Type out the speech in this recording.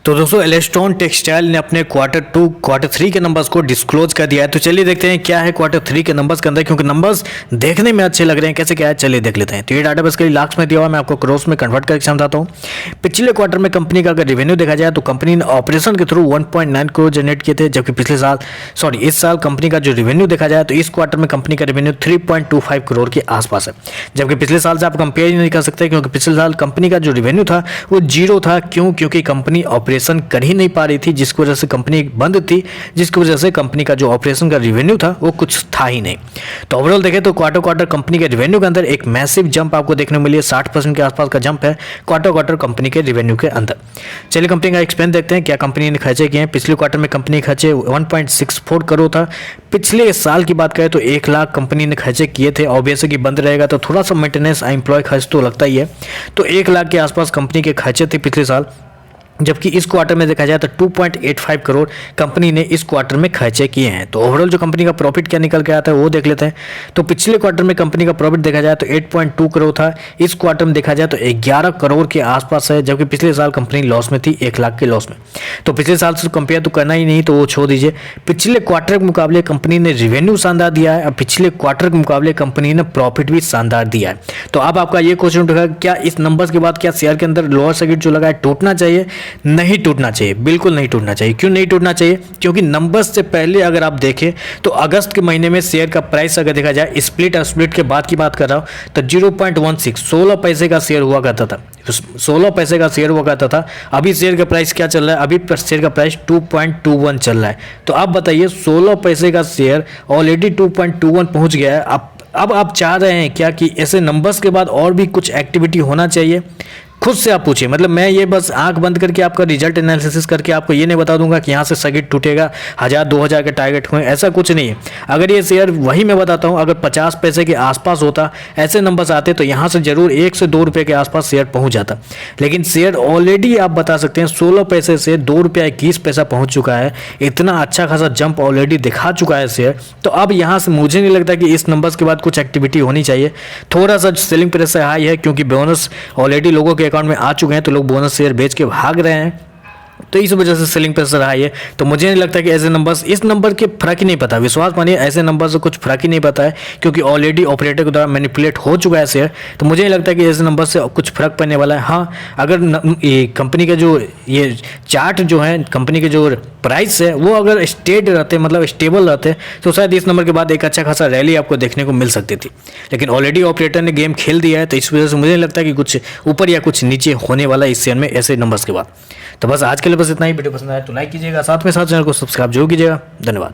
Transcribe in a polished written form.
तो दोस्तों एलेस्टॉन टेक्सटाइल ने अपने क्वार्टर 3 के नंबर्स को डिस्क्लोज कर दिया है। तो चलिए देखते हैं क्या है क्वार्टर 3 के नंबर्स के अंदर, क्योंकि नंबर्स देखने में अच्छे लग रहे हैं। कैसे क्या है चलिए देख लेते हैं। तो ये डाटा बेसिकली लाख्स में दिया हुआ, मैं आपको क्रोर्स में कन्वर्ट करके समझाता हूँ। पिछले क्वार्टर में कंपनी का अगर रेवेन्यू देखा जाए तो कंपनी ने ऑपरेशन के थ्रू 1.9 करोड़ जनरेट किए थे, जबकि इस साल कंपनी का जो रेवेन्यू देखा जाए तो इस क्वार्टर में कंपनी का रेवेन्यू 3.25 करोड़ के आसपास है। जबकि पिछले साल से आप कंपेयर ही नहीं कर सकते, क्योंकि पिछले साल कंपनी का जो रेवेन्यू था वो जीरो था। क्यों? क्योंकि कंपनी ऑपरेशन कर ही नहीं पा रही थी, जिसकी वजह से कंपनी बंद थी, जिसकी वजह से कंपनी का जो ऑपरेशन का रेवेन्यू था वो कुछ था ही नहीं। तो ओवरऑल देखें तो क्वार्टर कंपनी के रेवेन्यू के अंदर एक मैसिव जंप आपको देखने को मिली है। 60% के आसपास का जंप है क्वार्टर कंपनी के रेवेन्यू के अंदर। चलिए कंपनी का एक्सपेंस देखते हैं क्या कंपनी ने खर्चे किए हैं। पिछले क्वार्टर में कंपनी खर्चे 1.64 करोड़ था। पिछले साल की बात करें तो 1 लाख कंपनी ने खर्चे किए थे। ऑब्वियसली कि बंद रहेगा तो थोड़ा सा मेंटेनेंस एम्प्लॉय खर्च तो लगता ही है। तो 1 लाख के आसपास कंपनी के खर्चे थे पिछले साल, जबकि इस क्वार्टर में देखा जाए तो 2.85 करोड़ कंपनी ने इस क्वार्टर में खर्चे किए हैं। तो ओवरऑल जो कंपनी का प्रॉफिट क्या निकल के आता है वो देख लेते हैं। तो पिछले क्वार्टर में कंपनी का प्रॉफिट देखा जाए तो 8.2 करोड़ था। इस क्वार्टर में देखा जाए तो 11 करोड़ के आसपास है, जबकि पिछले साल कंपनी लॉस में थी, 1 लाख के लॉस में। तो पिछले साल से कंपेयर तो करना ही नहीं, तो वो छोड़ दीजिए। पिछले क्वार्टर के मुकाबले कंपनी ने रेवेन्यू शानदार दिया है और पिछले क्वार्टर के मुकाबले कंपनी ने प्रॉफिट भी शानदार दिया है। तो अब आपका ये क्वेश्चन उठेगा, क्या इस नंबर्स के बाद क्या शेयर के अंदर लोअर सर्किट जो लगा है टूटना चाहिए? नहीं टूटना चाहिए, बिल्कुल नहीं टूटना चाहिए। क्यों नहीं टूटना चाहिए? क्योंकि नंबर्स से पहले अगर आप देखें तो अगस्त के महीने में शेयर का प्राइस अगर देखा जाए, स्प्लिट और स्प्लिट के बाद की बात कर रहा हूं, तो 0.16 16 पैसे का शेयर हुआ करता था। 16 पैसे का शेयर हुआ करता था। अभी शेयर का प्राइस क्या चल रहा है? अभी शेयर का प्राइस 2.21 चल रहा है। तो आप बताइए 16 पैसे का शेयर ऑलरेडी 2.21 पहुंच गया है। अब आप चाह रहे हैं क्या कि ऐसे नंबर्स के बाद और भी कुछ एक्टिविटी होना चाहिए? खुद से आप पूछिए। मतलब मैं ये बस आंख बंद करके आपका रिजल्ट एनालिसिस करके आपको ये नहीं बता दूंगा कि यहाँ से सर्किट टूटेगा, 1000-2000 के टारगेट हुए, ऐसा कुछ नहीं है। अगर ये शेयर वही मैं बताता हूँ, अगर 50 पैसे के आसपास होता, ऐसे नंबर्स आते तो यहाँ से जरूर 1 से 2 रुपये के आसपास शेयर पहुँच जाता। लेकिन शेयर ऑलरेडी आप बता सकते हैं 16 पैसे से 2 रुपया 21 पैसा पहुँच चुका है। इतना अच्छा खासा जंप ऑलरेडी दिखा चुका है शेयर। तो अब यहाँ से मुझे नहीं लगता कि इस नंबर्स के बाद कुछ एक्टिविटी होनी चाहिए। थोड़ा सा सेलिंग प्रेशर हाई है, क्योंकि बोनस ऑलरेडी लोगों के अकाउंट में आ चुके हैं, तो लोग बोनस शेयर बेच के भाग रहे हैं, तो इस वजह से सेलिंग प्रेशर हाई है। तो मुझे नहीं लगता कि ऐसे नंबर्स, इस नंबर के फर्क ही नहीं पता, विश्वास मानिए ऐसे नंबर से कुछ फर्क ही नहीं पता है, क्योंकि ऑलरेडी ऑपरेटर के द्वारा मैनिपुलेट हो चुका है शेयर। तो मुझे नहीं लगता कि ऐसे नंबर से कुछ फर्क पड़ने वाला है। हाँ, अगर ये कंपनी के जो ये चार्ट जो है, कंपनी के जो प्राइस है वो अगर स्टेड रहते, मतलब स्टेबल रहते, तो शायद इस नंबर के बाद एक अच्छा खासा रैली आपको देखने को मिल सकती थी। लेकिन ऑलरेडी ऑपरेटर ने गेम खेल दिया है, तो इस वजह से मुझे नहीं लगता कि कुछ ऊपर या कुछ नीचे होने वाला है इस शेयर में ऐसे नंबर्स के बाद। तो बस आज के लिए बस इतना ही। वीडियो पसंद आया तो लाइक कीजिएगा, साथ में साथ चैनल को सब्सक्राइब जरूर कीजिएगा। धन्यवाद।